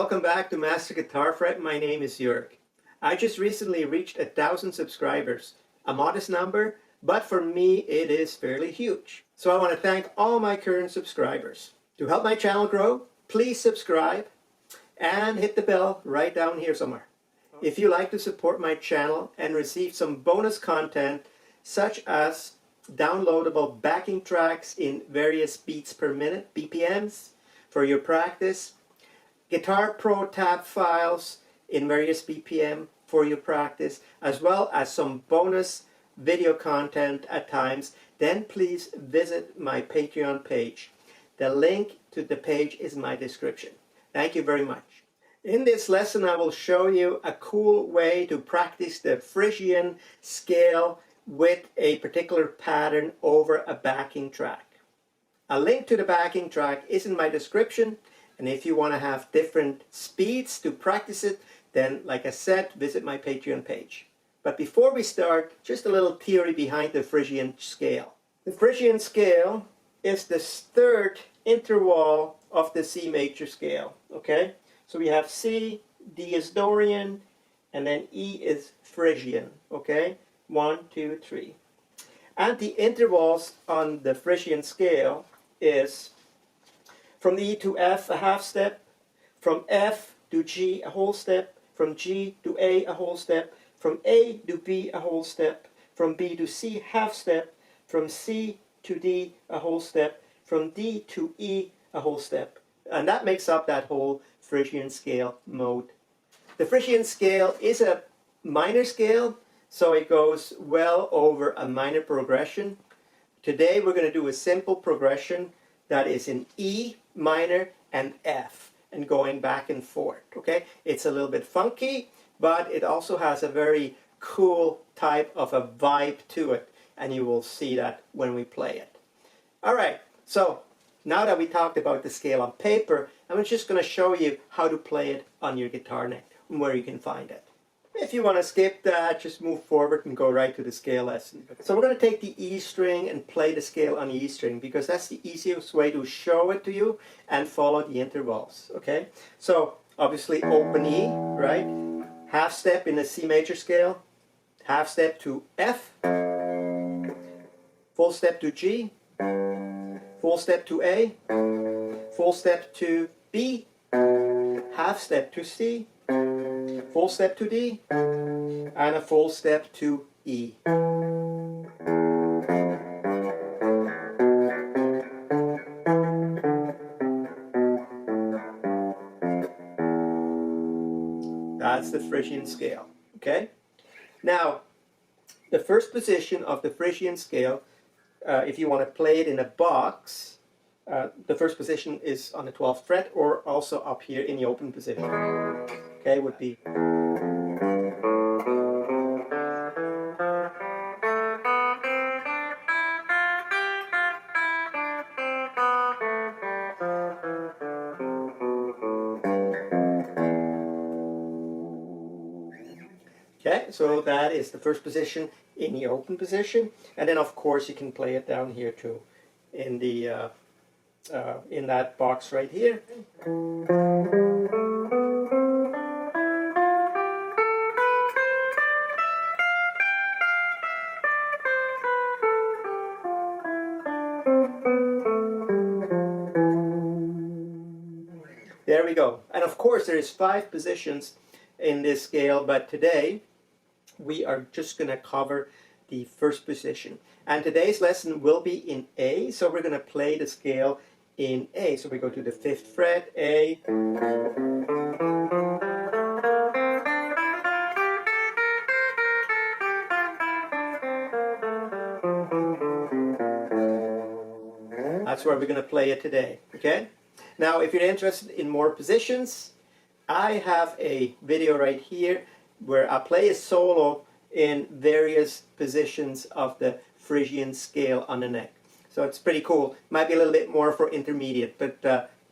welcome back to Master Guitar Fret. My name is Jörg. I just recently reached 1,000 subscribers. A modest number, but for me it is fairly huge. So I want to thank all my current subscribers. To help my channel grow, please subscribe and hit the bell right down here somewhere. If you like to support my channel and receive some bonus content such as downloadable backing tracks in various beats per minute, BPMs, for your practice, Guitar Pro tab files in various BPM for your practice, as well as some bonus video content at times, then please visit my Patreon page. The link to the page is in my description. Thank you very much. In this lesson I will show you a cool way to practice the Phrygian scale with a particular pattern over a backing track. A link to the backing track is in my description, and if you want to have different speeds to practice it, then like I said, visit my Patreon page. But before we start, just a little theory behind the Phrygian scale. The Phrygian scale is the third interval of the C major scale, okay? So we have C, D is Dorian, and then E is Phrygian, okay? 1, 2, 3. And the intervals on the Phrygian scale is from E to F a half step, from F to G a whole step, from G to A a whole step, from A to B a whole step, from B to C half step, from C to D a whole step, from D to E a whole step. And that makes up that whole Phrygian scale mode. The Phrygian scale is a minor scale, so it goes well over a minor progression. Today we're going to do a simple progression that is in E minor and F and going back and forth, okay? It's a little bit funky, but it also has a very cool type of a vibe to it, and you will see that when we play it. All right, so now that we talked about the scale on paper, I'm just going to show you how to play it on your guitar neck and where you can find it. If you want to skip that, just move forward and go right to the scale lesson. So we're going to take the E string and play the scale on the E string because that's the easiest way to show it to you and follow the intervals, okay? So obviously open E, right? Half step in the C major scale, half step to F, full step to G, full step to A, full step to B, half step to C, full step to D, and a full step to E. That's the Phrygian scale, okay? Now, the first position of the Phrygian scale, if you want to play it in a box, the first position is on the 12th fret or also up here in the open position. Okay, would be. Okay, so that is the first position in the open position, and then of course you can play it down here too, in the in that box right here. There we go. And of course there's 5 positions in this scale, but today we are just going to cover the first position. And today's lesson will be in A, so we're going to play the scale in A. So we go to the 5th fret, A. That's where we're going to play it today, okay? Now, if you're interested in more positions, I have a video right here where I play a solo in various positions of the Phrygian scale on the neck. So it's pretty cool. Might be a little bit more for intermediate, but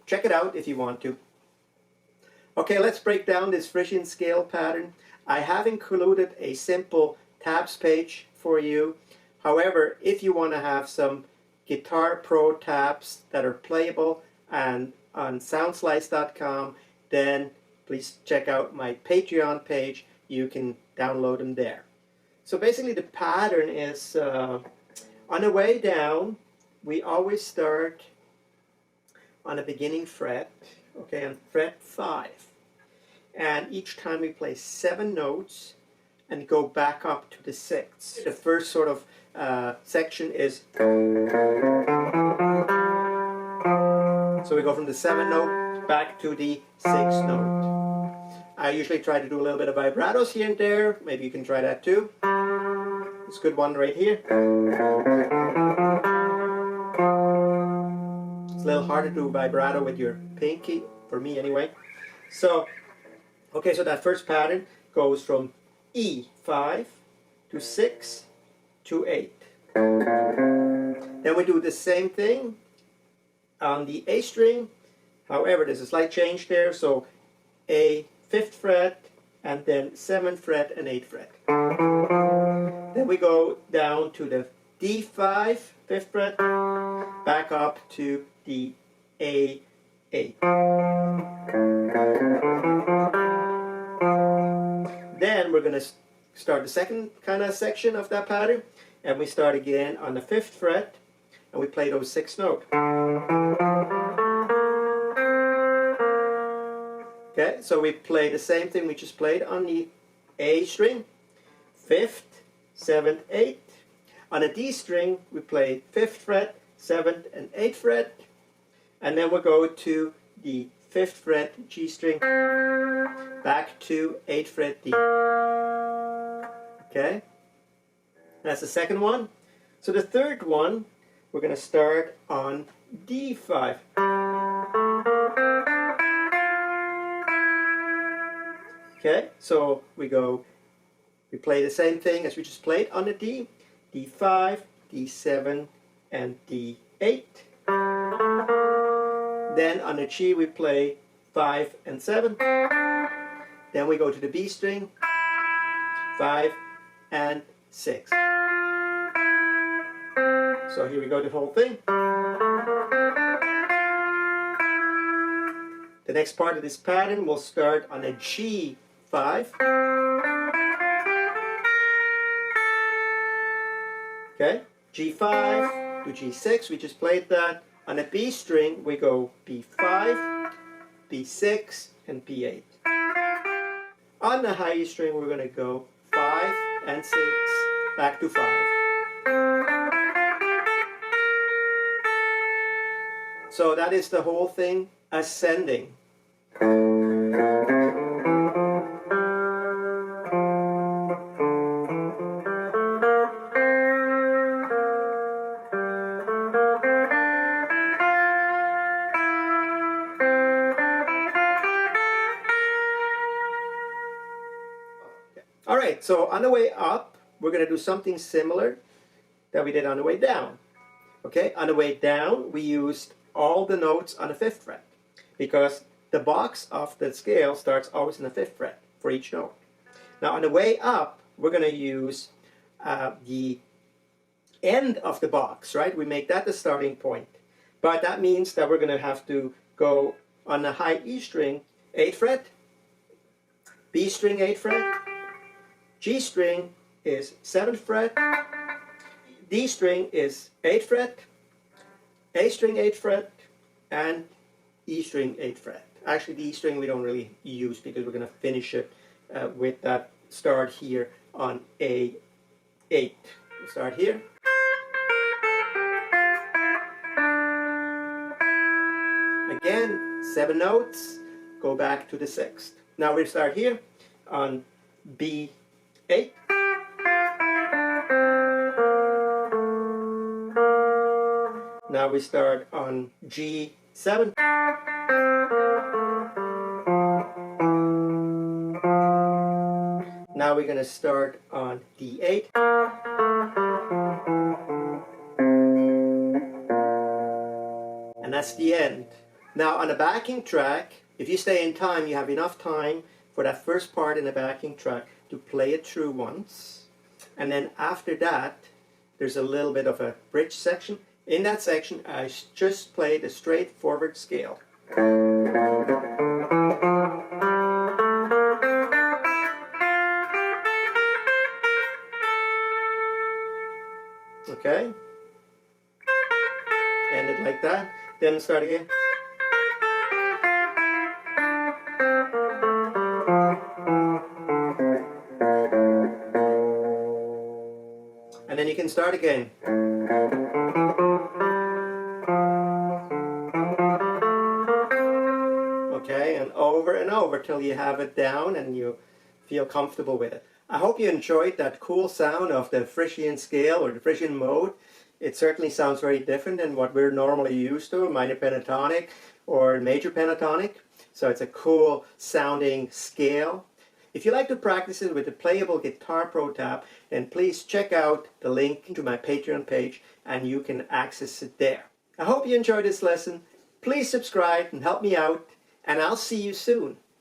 check it out if you want to. Okay, let's break down this Phrygian scale pattern. I have included a simple tabs page for you. However, if you want to have some Guitar Pro tabs that are playable and on soundslice.com, then please check out my Patreon page. You can download them there. So basically the pattern is on the way down, we always start on a beginning fret, okay, on fret 5. And each time we play 7 notes and go back up to the 6th. The first sort of section is, so we go from the 7th note back to the 6th note. I usually try to do a little bit of vibratos here and there. Maybe you can try that too. It's a good one right here. It's a little harder to do vibrato with your pinky, for me anyway. So, okay, so that first pattern goes from E5 to 6 to 8. Then we do the same thing on the A string. However, there's a slight change there. So A 5th fret, and then 7th fret and 8th fret. Then we go down to the D5, 5th fret, back up to the A8. Then we're going to start the second kind of section of that pattern, and we start again on the 5th fret, and we play those 6 notes. Okay, so we play the same thing we just played on the A string, 5th, 7th, 8th. On a D string, we play 5th fret, 7th, and 8th fret. And then we'll go to the 5th fret G string, back to 8th fret D. Okay, that's the second one. So the third one, we're going to start on D5. Okay, so we play the same thing as we just played on the D, D5, D7, and D8. Then on the G we play 5 and 7. Then we go to the B string, 5 and 6. So here we go, the whole thing. The next part of this pattern will start on a G5. Okay, G5 to G6, we just played that. On a B string, we go B5, B6, and B8. On the high E string, we're going to go 5 and 6, back to 5. So that is the whole thing ascending. Alright, so on the way up, we're going to do something similar that we did on the way down. Okay, on the way down, we used all the notes on the 5th fret, because the box of the scale starts always in the 5th fret for each note. Now on the way up, we're going to use the end of the box, right? We make that the starting point. But that means that we're going to have to go on the high E string, 8th fret, B string, 8th fret, G string is 7th fret, D string is 8th fret, A string 8th fret, and E string 8th fret. Actually, the E string we don't really use because we're going to finish it with that start here on A8. We start here. Again, 7 notes, go back to the 6th. Now we start here on B8. Now we start on G7. Now we're going to start on D8. And that's the end. Now on the backing track, if you stay in time, you have enough time for that first part in the backing track to play it through once. And then after that, there's a little bit of a bridge section. In that section, I just played a straightforward scale. Then start again. And then you can start again. Okay, and over till you have it down and you feel comfortable with it. I hope you enjoyed that cool sound of the Phrygian scale or the Phrygian mode. It certainly sounds very different than what we're normally used to, minor pentatonic or major pentatonic. So it's a cool sounding scale. If you like to practice it with the playable Guitar Pro tab, then please check out the link to my Patreon page and you can access it there. I hope you enjoyed this lesson. Please subscribe and help me out, and I'll see you soon.